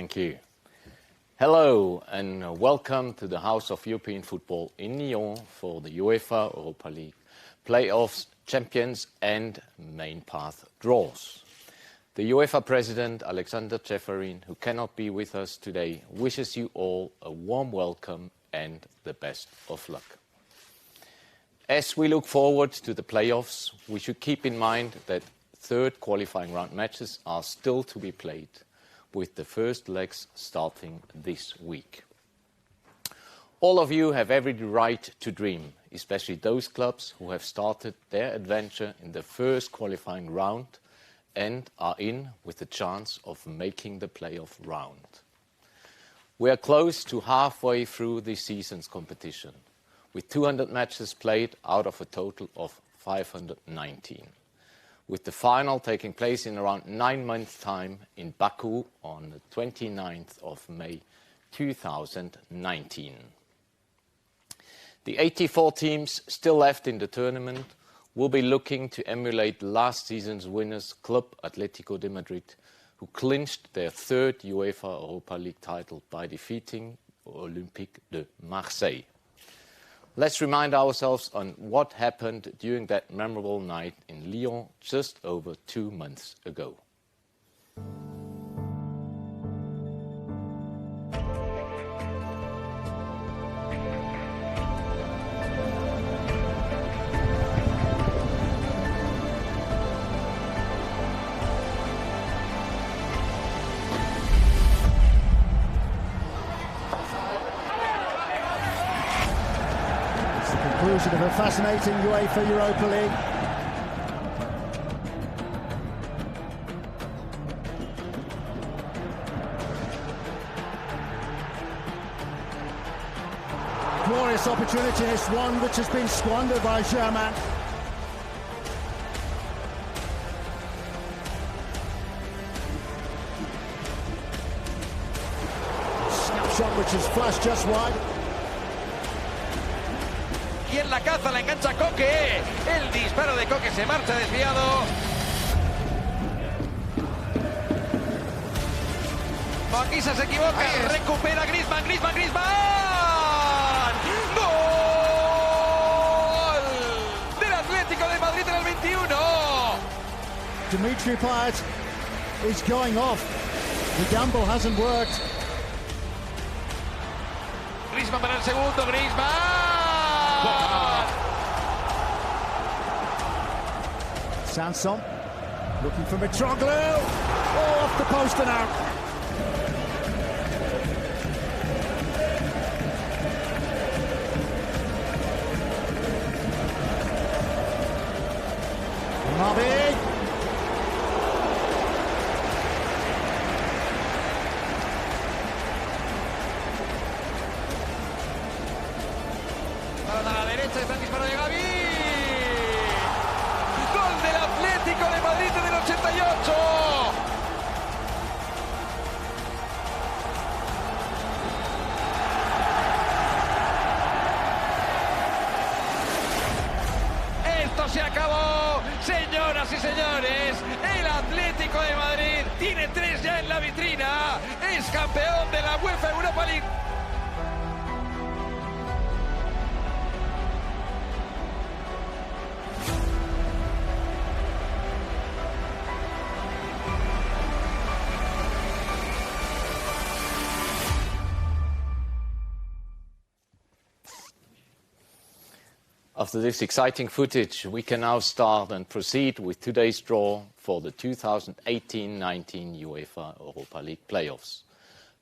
Thank you. Hello and welcome to the House of European Football in Lyon for the UEFA Europa League playoffs, champions and main path draws. The UEFA President, Alexander Ceferin, who cannot be with us today, wishes you all a warm welcome and the best of luck. As we look forward to the playoffs, we should keep in mind that third qualifying round matches are still to be played, with the first legs starting this week. All of you have every right to dream, especially those clubs who have started their adventure in the first qualifying round and are in with the chance of making the playoff round. We are close to halfway through this season's competition, with 200 matches played out of a total of 519. With the final taking place in around 9 months' time in Baku on the 29th of May 2019. The 84 teams still left in the tournament will be looking to emulate last season's winners, Club Atlético de Madrid, who clinched their third UEFA Europa League title by defeating Olympique de Marseille. Let's remind ourselves on what happened during that memorable night in Lyon just over 2 months ago. Conclusion of a fascinating UEFA Europa League. Glorious opportunity, it's one which has been squandered by Germain. Snapshot which is flashed just wide. Y en la caza la engancha Coque. El disparo de Coque se marcha desviado. Maquisa se equivoca. Recupera Griezmann. ¡Gol! Del Atlético de Madrid en el 21. Dimitri Payet is going off. The gamble hasn't worked. Griezmann para el segundo. Griezmann. Sanson looking for Mitroglou. Oh, off the post and out. Marby. A la derecha está el disparo de Gavi. Gol del Atlético de Madrid en el 88. Esto se acabó, señoras y señores. El Atlético de Madrid tiene 3 ya en la vitrina. Es campeón de la UEFA Europa League. After this exciting footage, we can now start and proceed with today's draw for the 2018-19 UEFA Europa League playoffs.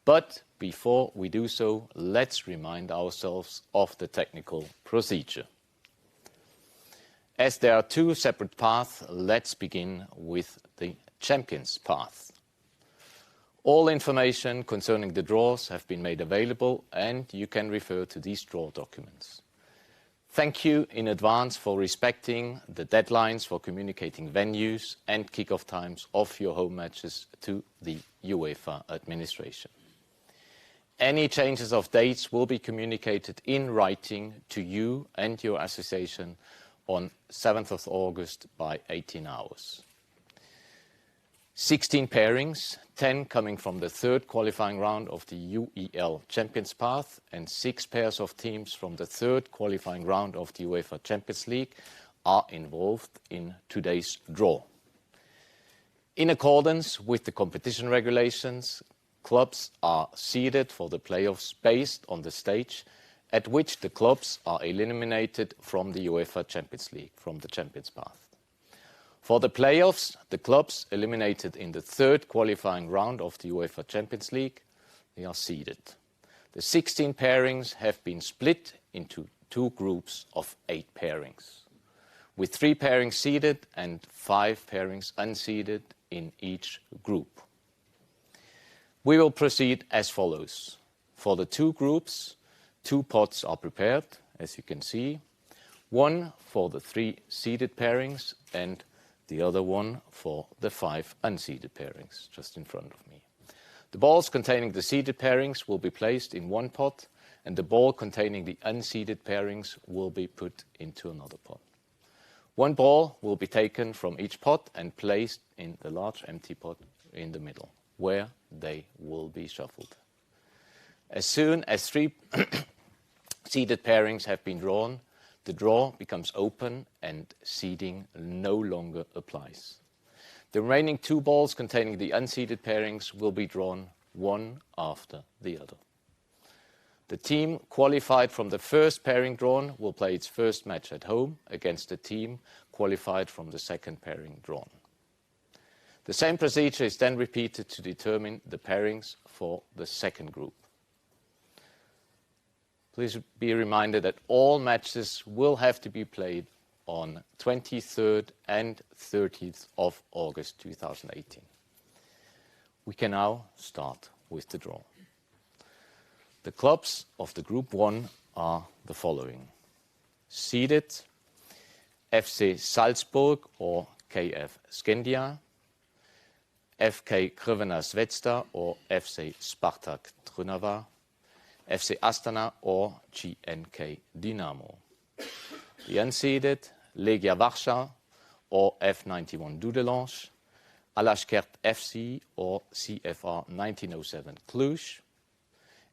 But before we do so, let's remind ourselves of the technical procedure. As there are 2 separate paths, let's begin with the Champions path. All information concerning the draws have been made available and you can refer to these draw documents. Thank you in advance for respecting the deadlines for communicating venues and kick-off times of your home matches to the UEFA administration. Any changes of dates will be communicated in writing to you and your association on 7th of August by 18 hours. 16 pairings, 10 coming from the third qualifying round of the UEL Champions Path and 6 pairs of teams from the third qualifying round of the UEFA Champions League are involved in today's draw. In accordance with the competition regulations, clubs are seeded for the playoffs based on the stage at which the clubs are eliminated from the UEFA Champions League, from the Champions Path. For the playoffs, the clubs eliminated in the third qualifying round of the UEFA Champions League, they are seeded. The 16 pairings have been split into 2 groups of 8 pairings, with 3 pairings seeded and 5 pairings unseeded in each group. We will proceed as follows. For the 2 groups, 2 pots are prepared, as you can see. One for the 3 seeded pairings and the other one for the 5 unseeded pairings, just in front of me. The balls containing the seeded pairings will be placed in one pot, and the ball containing the unseeded pairings will be put into another pot. One ball will be taken from each pot and placed in the large empty pot in the middle, where they will be shuffled. As soon as 3 seeded pairings have been drawn, the draw becomes open and seeding no longer applies. The remaining 2 balls containing the unseeded pairings will be drawn one after the other. The team qualified from the first pairing drawn will play its first match at home against the team qualified from the second pairing drawn. The same procedure is then repeated to determine the pairings for the second group. Please be reminded that all matches will have to be played on 23rd and 30th of August 2018. We can now start with the draw. The clubs of the Group 1 are the following. Seeded, FC Salzburg or KF Skandia, FK Crvena Zvezda or FC Spartak Trnava, FC Astana or GNK Dynamo. The unseeded, Legia Warsaw or F91 Dudelange, Alashkert FC or CFR 1907 Cluj,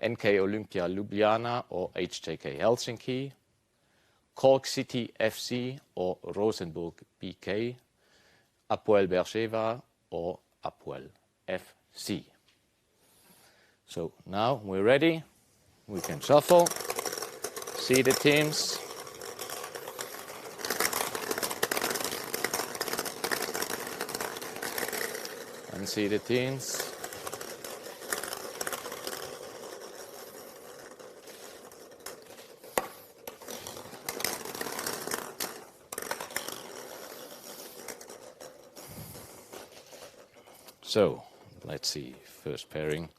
NK Olympia Ljubljana or HJK Helsinki, Cork City FC or Rosenborg PK, Apoel Beersheva or Apoel FC. So now we're ready. We can shuffle, seeded teams. Unseeded teams. So, let's see, first pairing.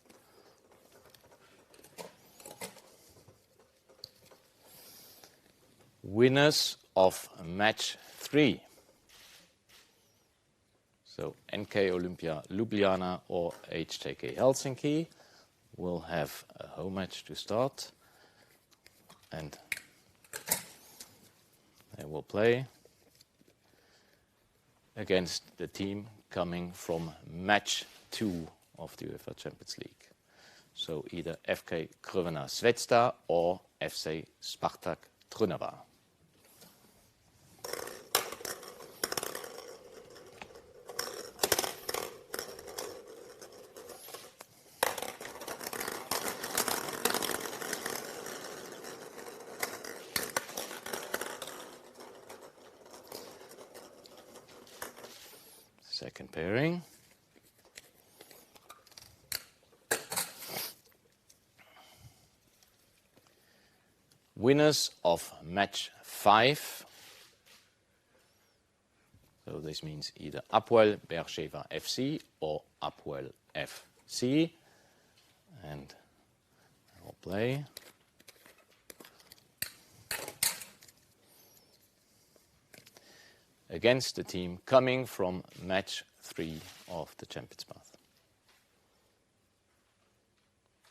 Winners of match 3. So NK Olympia Ljubljana or HJK Helsinki will have a home match to start, and they will play against the team coming from match 2 of the UEFA Champions League. So either FK Crvena Zvezda or FC Spartak Trnava. Second pairing. Winners of match 5. So this means either Apoel Beersheva FC or Apoel FC. And I'll play. Against the team coming from match 3 of the Champions Path,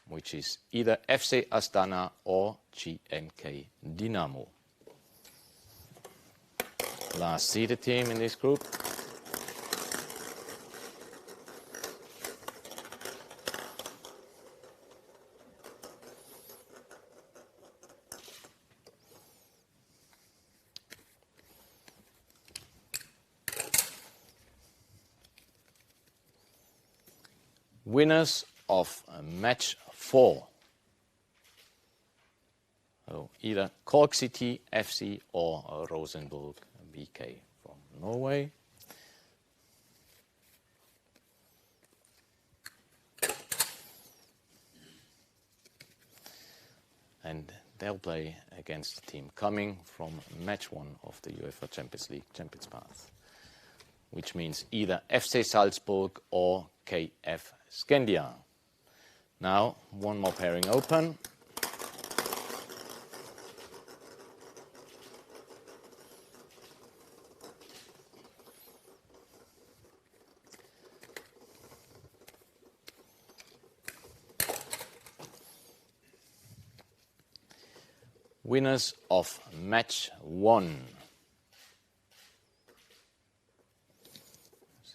which is either FC Astana or GNK Dynamo. Last seeded team in this group. Winners of match 4. So either Cork City FC or Rosenborg BK from Norway. And they'll play against the team coming from match 1 of the UEFA Champions League Champions Path, which means either FC Salzburg or KF Skandia. Now, one more pairing open. Winners of match 1.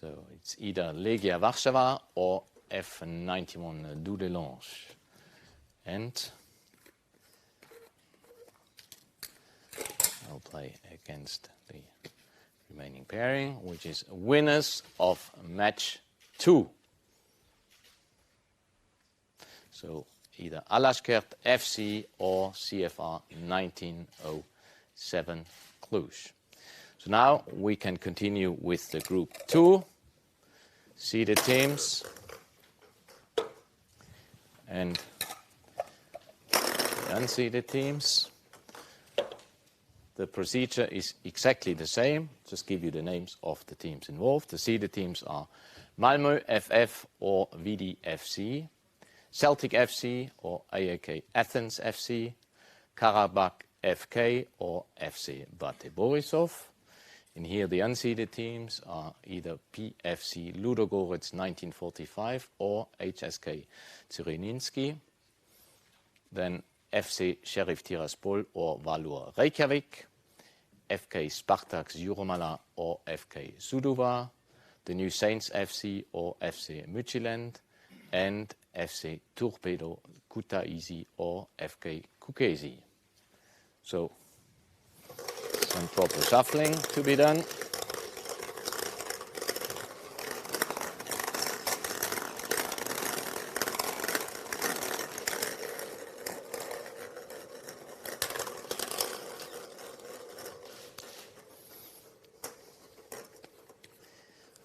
So it's either Legia Warszawa or F91 Dudelange. And I'll play against the remaining pairing, which is winners of match 2. So either Alaskert FC or CFR 1907 Cluj. So now we can continue with the group 2, see the teams, and the unseeded teams. The procedure is exactly the same, just give you the names of the teams involved. The seeded teams are Malmö FF or VD FC, Celtic FC or AAK Athens FC, Karabakh FK or FC Bate Borisov. In here the unseeded teams are either PFC Ludogorets 1945 or HSK Tsireninski. Then FC Sheriff Tiraspol or Valur Reykjavik, FK Spartaks Juromala or FK Sudova, the New Saints FC or FC Midtjylland, and FC Torpedo Kutaisi or FK Kukesi. So, some proper shuffling to be done.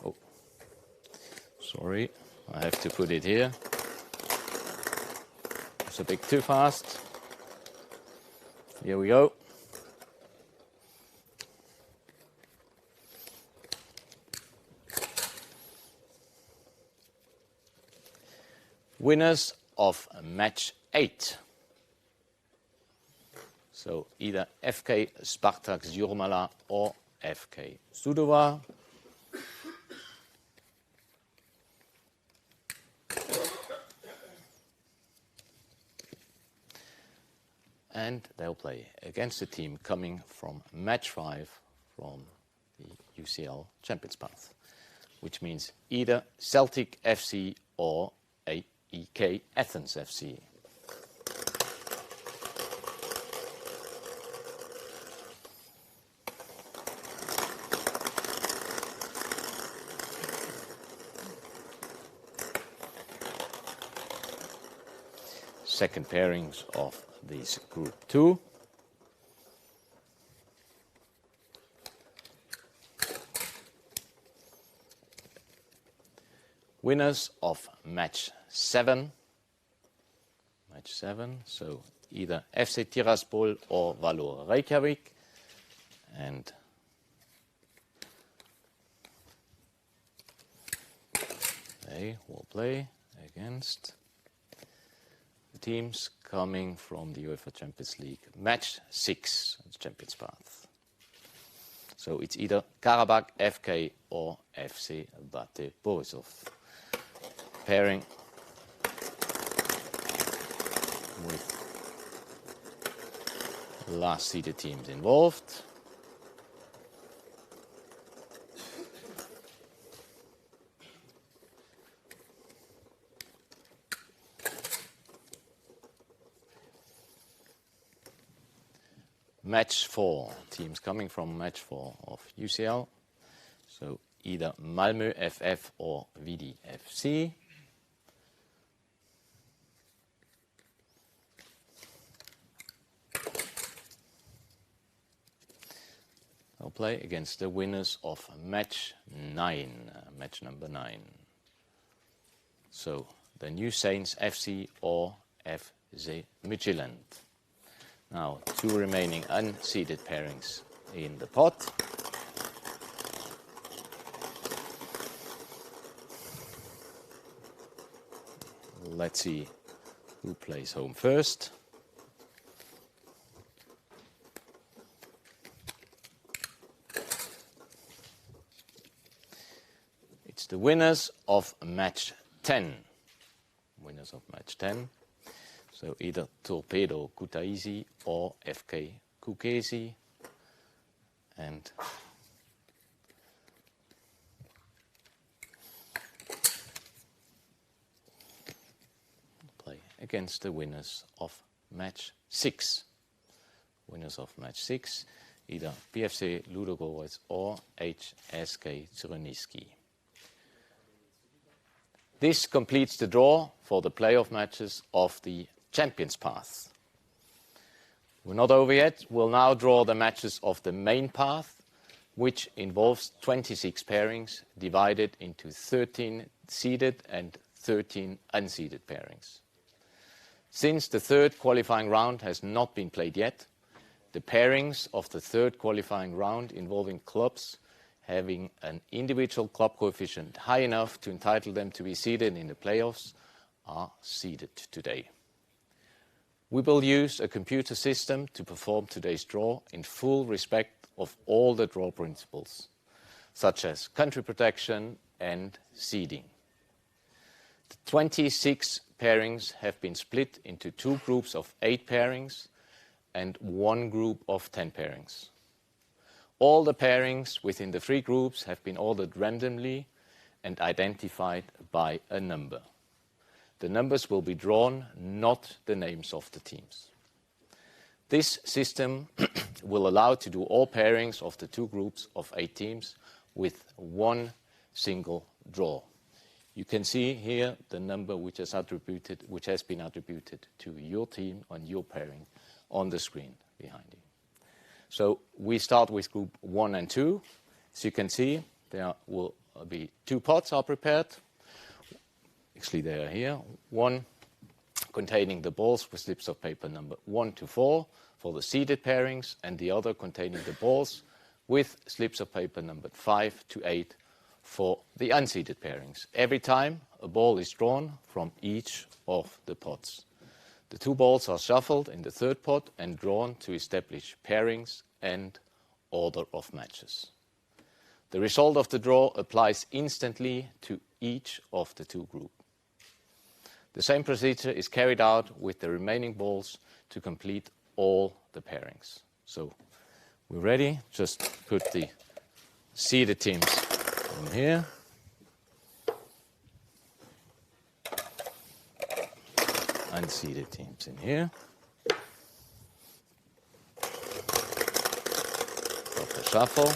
Oh, sorry, I have to put it here. It's a bit too fast. Here we go. Winners of match 8. So either FK Spartaks Jurmala or FK Sudova. And they'll play against the team coming from match 5 from the UCL Champions Path, which means either Celtic FC or AEK Athens FC. Second pairings of this group 2. Winners of match 7. Match 7, so either FC Tiraspol or Valur Reykjavik. And they will play against the teams coming from the UEFA Champions League match 6, Champions Path. So it's either Karabakh FK or FC Bate Borisov. Pairing with last seeded teams involved. Match 4, teams coming from match 4 of UCL. So either Malmö FF or VD FC. They'll play against the winners of match 9, match number 9. So the New Saints FC or FC Midtjylland. Now 2 remaining unseeded pairings in the pot. Let's see who plays home first. It's the winners of match 10. Winners of match 10. So either Torpedo Kutaisi or FK Kukesi. And play against the winners of match 6. Winners of match 6, either PFC Ludogorets or HSK Czerniski. This completes the draw for the playoff matches of the Champions Path. We're not over yet. We'll now draw the matches of the main path, which involves 26 pairings divided into 13 seeded and 13 unseeded pairings. Since the third qualifying round has not been played yet, the pairings of the third qualifying round involving clubs having an individual club coefficient high enough to entitle them to be seeded in the playoffs are seeded today. We will use a computer system to perform today's draw in full respect of all the draw principles, such as country protection and seeding. The 26 pairings have been split into 2 groups of 8 pairings and 1 group of 10 pairings. All the pairings within the 3 groups have been ordered randomly and identified by a number. The numbers will be drawn, not the names of the teams. This system will allow to do all pairings of the 2 groups of 8 teams with 1 single draw. You can see here the number which has been attributed to your team on your pairing on the screen behind you. So we start with group 1 and 2. As you can see, there will be 2 pots are prepared. Actually, they are here. 1 containing the balls with slips of paper number 1 to 4 for the seeded pairings, and the other containing the balls with slips of paper numbered 5 to 8 for the unseeded pairings. Every time a ball is drawn from each of the pots. The 2 balls are shuffled in the third pot and drawn to establish pairings and order of matches. The result of the draw applies instantly to each of the 2 groups. The same procedure is carried out with the remaining balls to complete all the pairings. So we're ready. Just put the seeded teams in here. Unseeded teams in here. Proper shuffle.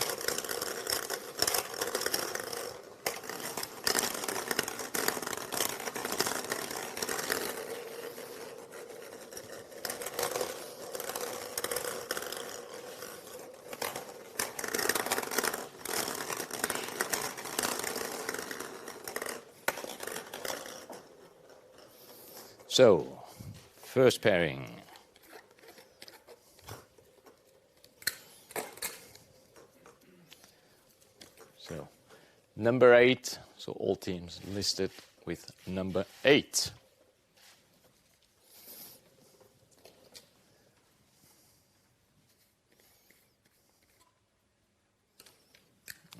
So, first pairing. So, number 8. So all teams listed with number 8.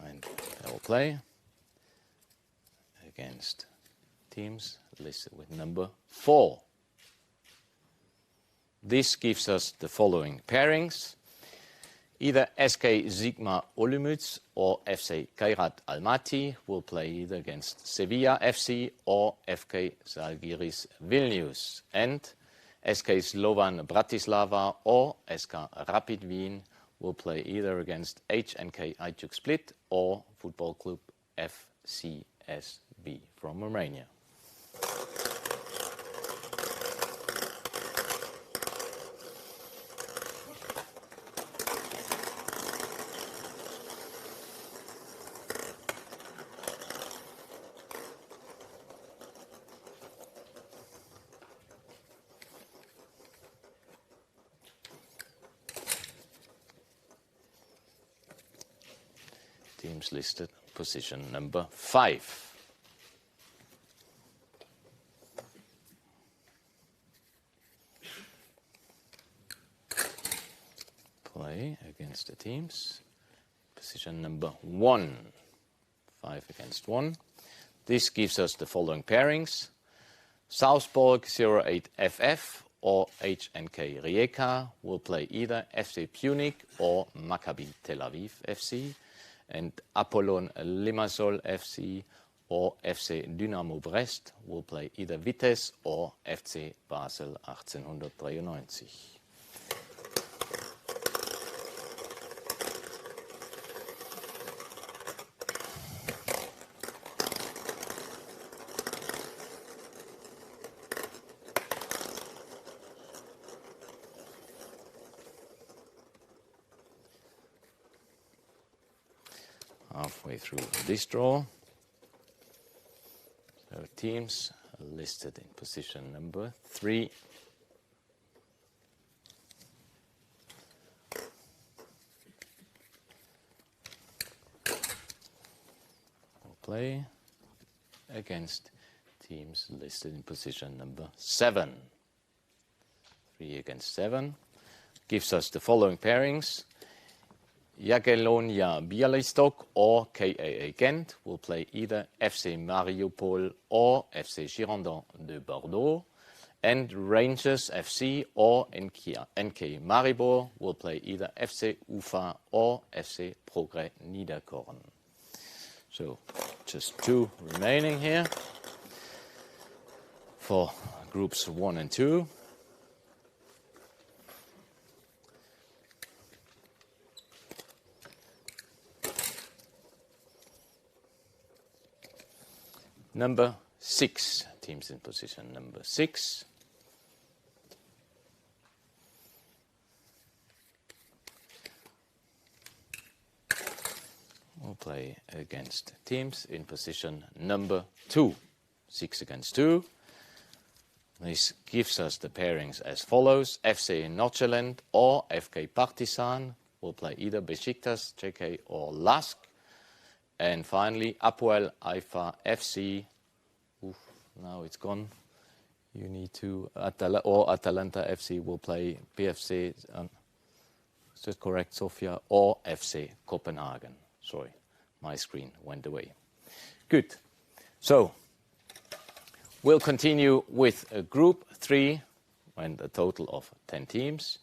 And they will play against teams listed with number 4. This gives us the following pairings. Either SK Sigma Olomouc or FC Kairat Almaty will play either against Sevilla FC or FK Žalgiris Vilnius. And SK Slovan Bratislava or SK Rapid Wien will play either against HNK Hajduk Split or Football Club FCSB from Romania. teams listed position number 5. Play against the teams. Position number 1. 5 against 1. This gives us the following pairings. Salzburg 08FF or HNK Rijeka will play either FC Punic or Maccabi Tel Aviv FC, and Apollon Limassol FC or FC Dynamo Brest will play either Vitesse or FC Basel 1893. Halfway through this draw. So teams are listed in position number 3. We'll play against teams listed in position number 7. 3 against 7 gives us the following pairings. Jagiellonia Bialystok or KAA Ghent will play either FC Mariupol or FC Girondins de Bordeaux, and Rangers FC or NK Maribor will play either FC Ufa or FC Progrès Niederkorn. So just 2 remaining here for groups 1 and 2. Number 6, teams in position number 6. We'll play against teams in position number 2. 6 against 2. This gives us the pairings as follows. FC Nordsjælland or FK Partizan will play either Besiktas, JK or LASK. And finally, Apoel Haifa FC. Now it's gone. You need to Atalanta FC will play PFC. Is that correct, Sofia? Or FC Copenhagen. Sorry, my screen went away. Good. So we'll continue with Group 3 and a total of 10 teams.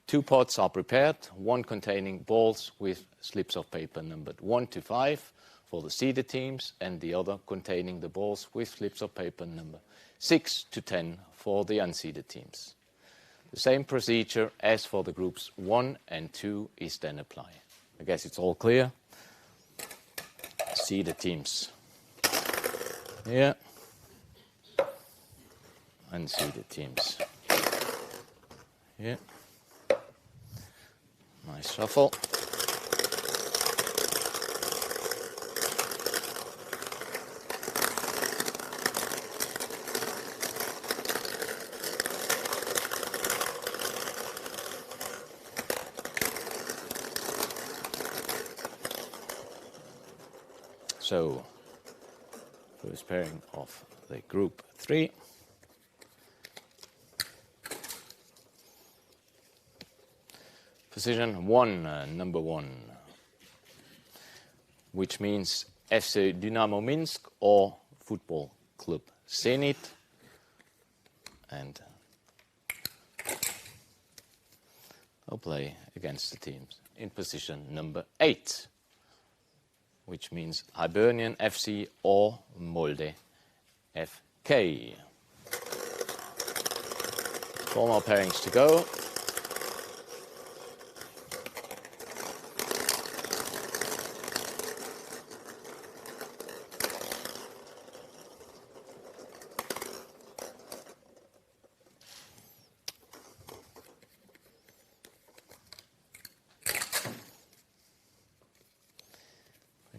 2 pots are prepared, one containing balls with slips of paper numbered 1 to 5 for the seeded teams, and the other containing the balls with slips of paper number 6 to 10 for the unseeded teams. The same procedure as for the groups 1 and 2 is then applied. I guess it's all clear. Seeded teams here, unseeded teams here. Nice shuffle. So, first pairing of the group 3. Position 1, number 1, which means FC Dynamo Minsk or Football Club Zenit. And I'll play against the teams in position number 8, which means Hibernian FC or Molde FK. 4 more pairings to go.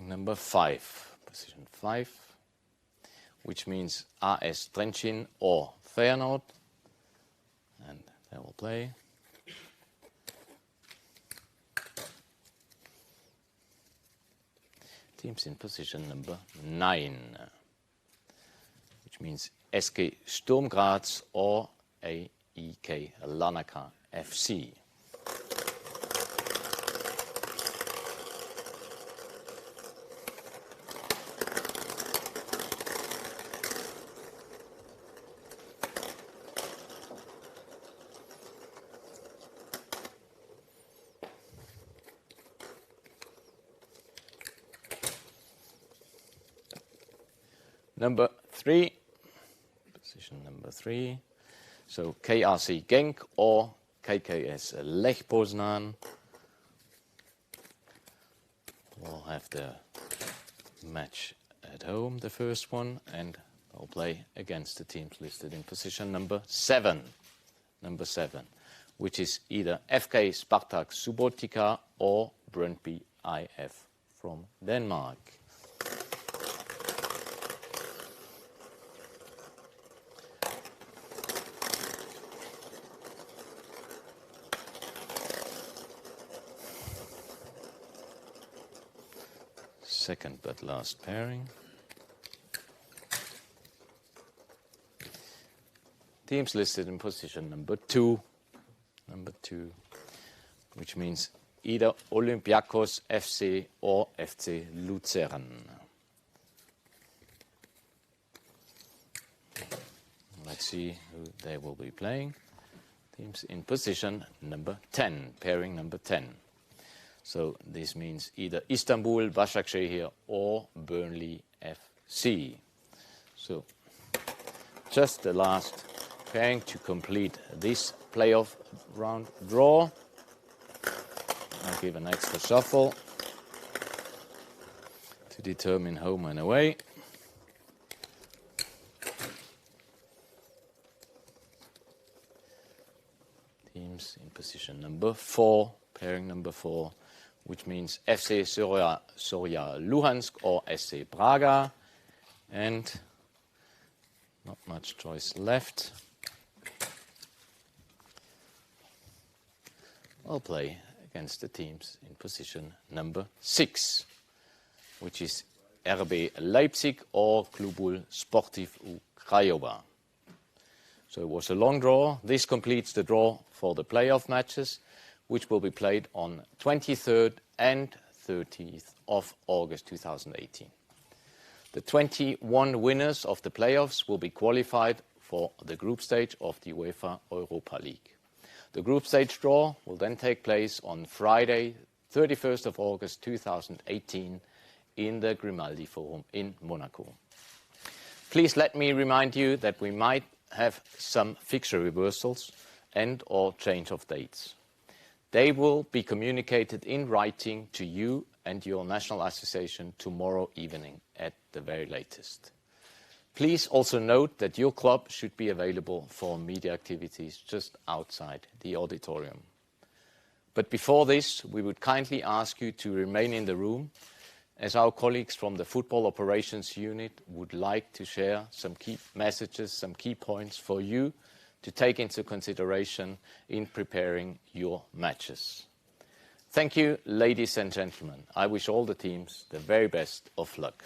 Number 5, position 5, which means AS Trenchin or Feyenoord, and they will play. Teams in position number 9, which means SK Sturm Graz or AEK Larnaca FC. Number 3, position number 3, so KRC Genk or KKS Lech Poznan will have the match at home, the first one, and they'll play against the teams listed in position number 7, which is either FK Spartak Subotica or Brøndby IF from Denmark. Second but last pairing. Teams listed in position number 2, which means either Olympakos FC or FC Luzern. Let's see who they will be playing. Teams in position number 10, pairing number 10. So this means either Istanbul, Başakşehir or Burnley FC. So just the last pairing to complete this playoff round draw. I'll give an extra shuffle to determine home and away. Teams in position number 4, pairing number 4, which means FC Soria Luhansk or SC Braga, and not much choice left. I'll play against the teams in position number 6, which is RB Leipzig or Klubul Sportiv u Craiova. So it was a long draw. This completes the draw for the playoff matches, which will be played on 23rd and 30th of August 2018. The 21 winners of the playoffs will be qualified for the group stage of the UEFA Europa League. The group stage draw will then take place on Friday, 31st of August 2018 in the Grimaldi Forum in Monaco. Please let me remind you that we might have some fixture reversals and or change of dates. They will be communicated in writing to you and your national association tomorrow evening at the very latest. Please also note that your club should be available for media activities just outside the auditorium. But before this, we would kindly ask you to remain in the room, as our colleagues from the Football Operations Unit would like to share some key messages, some key points for you to take into consideration in preparing your matches. Thank you, ladies and gentlemen. I wish all the teams the very best of luck.